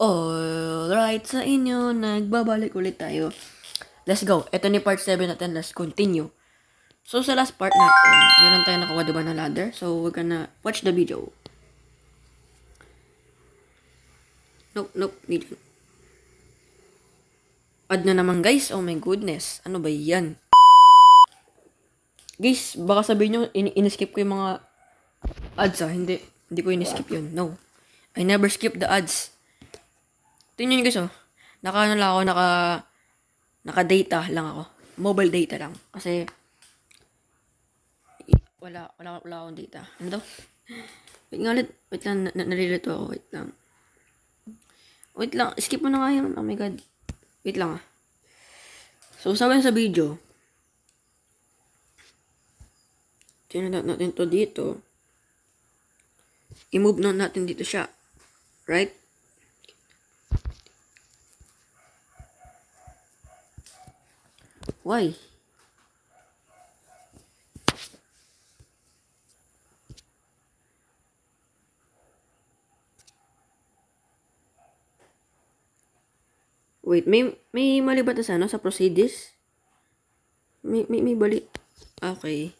Alright, sa inyo, nagbabalik ulit tayo. Let's go. Ito ni part 7 natin. Let's continue. So, sa last part natin, meron tayo nakuha diba na ladder. So, we're gonna watch the video. Nope. Add na naman, guys. Oh my goodness. Ano ba yan? Guys, baka sabihin nyo, in-skip ko yung mga ads Hindi ko in-skip yun. No. I never skip the ads. Tingnan nyo guys, oh. Naka-data lang ako. Mobile data lang. Kasi, wala akong data. Ano daw? Wait lang, narilito ako. Wait lang, skip mo na nga yun. Oh my god. Wait lang So, sabi sa video, tingnan natin to dito. I-move na natin dito siya. Right? Why? Wait, may mali ba sa sa proceedings? May bali. Okay.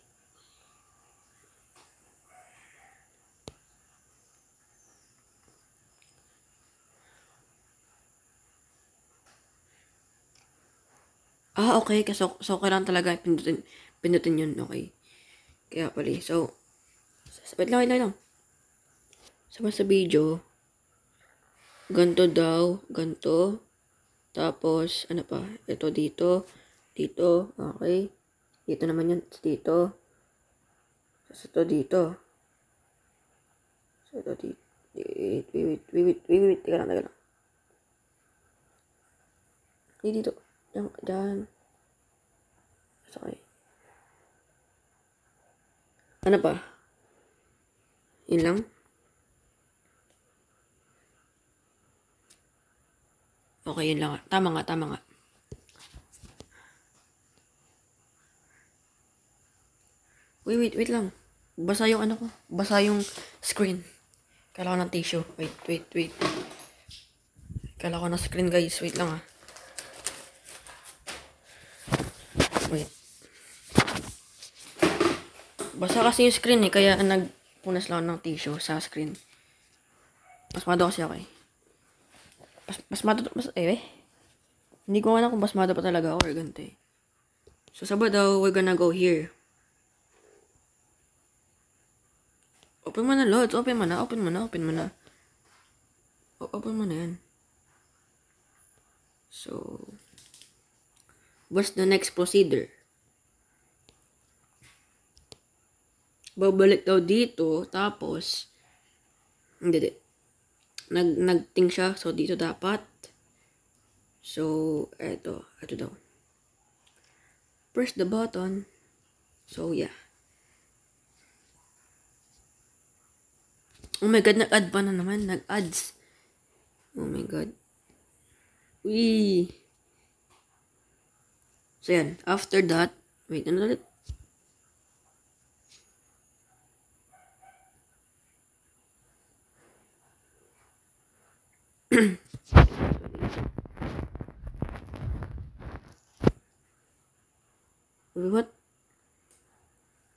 Okay. So kailangan talaga pindutin yun. Okay. Kaya pala. So, wait lang. Sama sa video. Ganto daw. Ganto. Tapos, ano pa? Ito dito. Dito. Okay. Dito naman yan. Dito. Tapos ito dito. So, ito dito. Wait. Teka lang. Dito. Diyan. Okay. Ano pa? Yun lang? Okay, yun lang. Tama nga. Wait lang. Basa yung ano ko. Basa yung screen. Kailangan ng tissue. Wait. Kailangan ko ng screen, guys. Wait lang Wait. Basa kasi yung screen kaya nagpunas lang ng tissue sa screen. Pasmado kasi ako Pasmado Hindi ko alam kung pasmado pa talaga ako or ganito So Sabado, we're gonna go here. Open mo na, Lods. Open mo na. Open mo na yan. So, what's the next procedure? Babalik daw dito, tapos, hindi. Nagting siya, so dito dapat. So, ito daw. Press the button. So, yeah. Oh my god, nag-add pa na naman. Nag-adds. Oh my god. Wee. So, yan. After that, wait, ano ulit?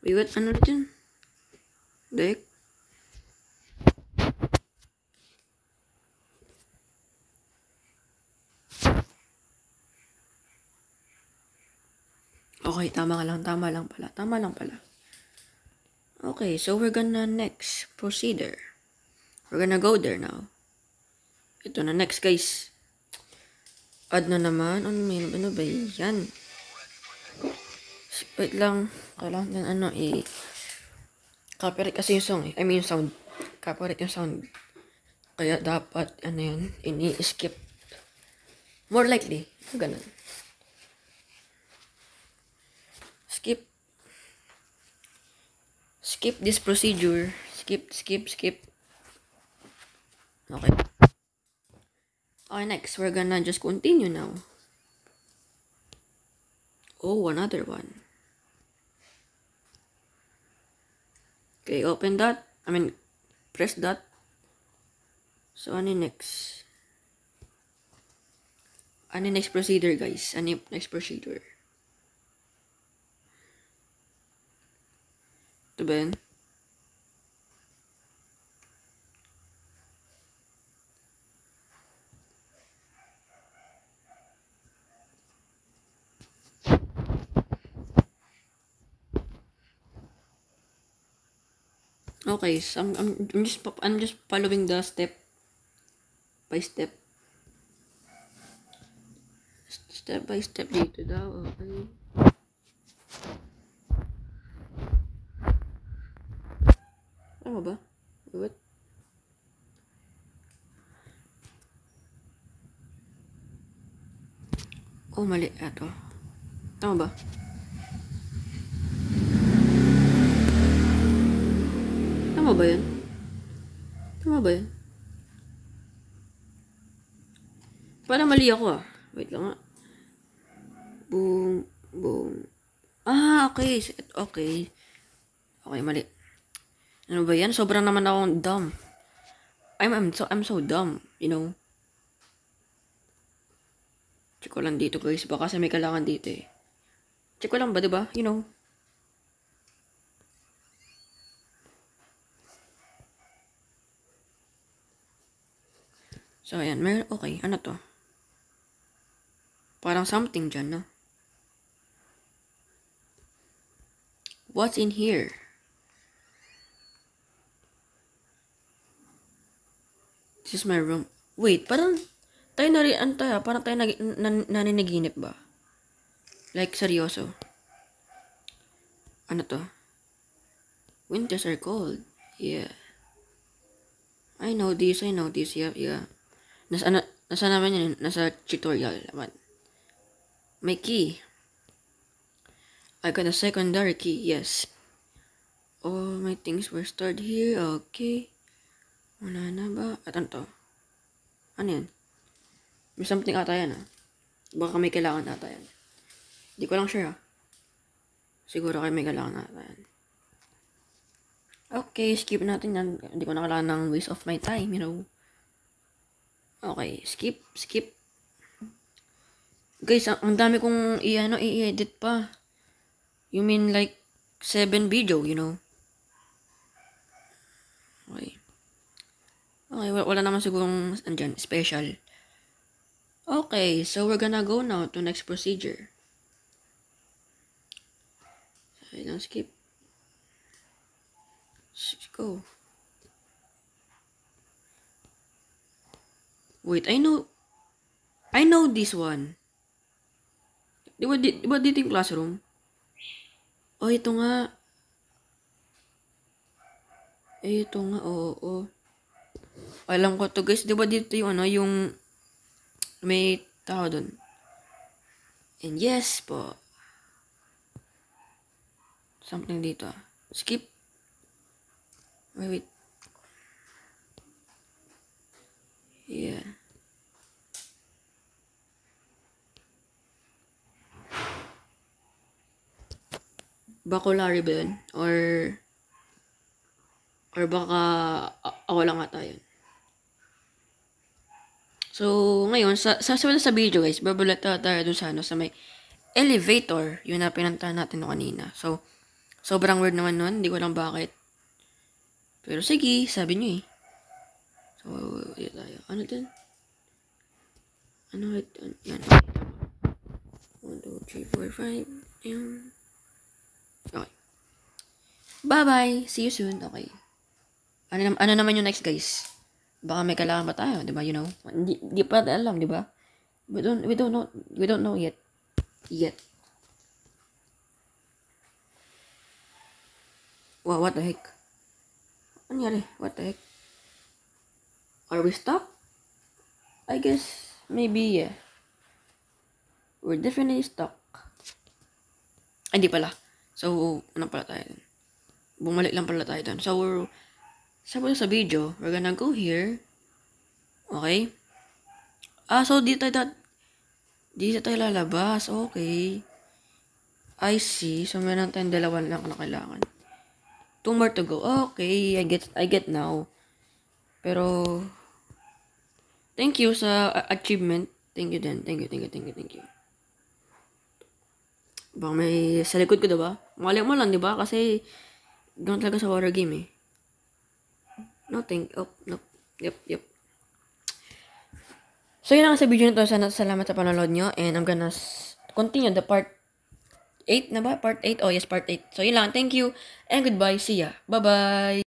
Wait, what? Ano ulit yun? Dek? Okay, tama lang pala. Okay, so we're gonna next procedure. We're gonna go there now. Ito na next, guys. Add na naman. Ano ba yan? Wait lang. Kailangan copyright kasi yung song I mean yung sound. Copyright yung sound. Kaya dapat, ini-skip. More likely. Ganun. Skip this procedure. Skip. Okay. Okay, next. We're gonna just continue now. Oh, another one. Okay, open that. Press that. So, ano next? Ano yung next procedure, guys? Ano yung next procedure? Ito ba yun? Okay, so I'm just following the step by step. Step by step dito daw. Okay. Tama ba? What? Oh, mali. Ito. Tama ba? Tama ba yun? Tama ba yun? Parang mali ako ah. Wait lang nga. Boom. Boom. Ah, okay. Okay. Okay, mali. Ano ba yan? Sobrang naman akong dumb. I'm so dumb, you know. Check ko lang dito, guys. Baka kasi may kailangan dito eh. Check ko lang ba, diba? You know. So, ayan. Okay. Ano to? Parang something dyan, no? What's in here? This is my room. Wait, parang tayo na rin, parang tayo naniniginip ba? Like, seryoso. Ano to? Winters are cold. Yeah. I know this. Yeah. Nasa naman yun? Nasa tutorial naman. May key. I got a secondary key, yes. All my things were stored here. Okay. Wala na ba? At ano to? Ano yan? May something ata yan ah. Baka may kailangan ata yan. Hindi ko lang sure ah. Siguro kayo may kailangan ata yan. Okay, skip natin yan. Hindi ko na kailangan ng waste of my time, you know. Okay, skip. Guys, ang dami kong i-edit pa. You mean like 7 video, you know. Okay. Okay, wala naman sigurong andyan, special. Okay, so we're gonna go now to next procedure. Okay, don't skip. Let's go. Wait, I know this one. Di ba dito yung classroom? Oh, ito nga. Ito nga, oo. Alam ko to guys, di ba dito yung yung may tao dun? And yes po. Something dito ah. Skip. Wait. Yeah. Bacolari ba yun? Or baka ako lang ata yun. So, ngayon, sa video guys, babalat tayo dun sa sa may elevator. Yun na pinuntahan natin kanina. So, sobrang weird naman nun. Hindi ko lang bakit. Pero sige, sabi nyo eh. So, yun tayo. Ano dun? Yan. 1, 2, 3, 4, 5. Yan. Okay. Bye-bye. See you soon. Okay. Ano naman yung next, guys? Baka may kailangan ba tayo, 'di ba? You know? Hindi pa alam, 'di ba? We don't know yet. Wow, what the heck? Ano nangyari? What the heck? Are we stuck? I guess maybe yeah. We're definitely stuck. Hindi pala. So, ano pala tayo? Bumalik lang pala tayo doon. So, sa video, we're gonna go here. Okay? So dito tayo lalabas. Okay. I see. So meron tayong dalawa lang na kailangan. 2 more to go. Okay, I get now. Pero thank you sa achievement. Thank you din. Thank you. Baka may sa likod ko, diba? Mali mo lang, diba? Kasi, ganun talaga sa horror game, eh. No, nope. Yep. So, yun lang sa video nito. Salamat sa panonood nyo. And I'm gonna continue the part 8 na ba? Part 8? Oh, yes, part 8. So, yun lang. Thank you. And goodbye. See ya. Bye-bye.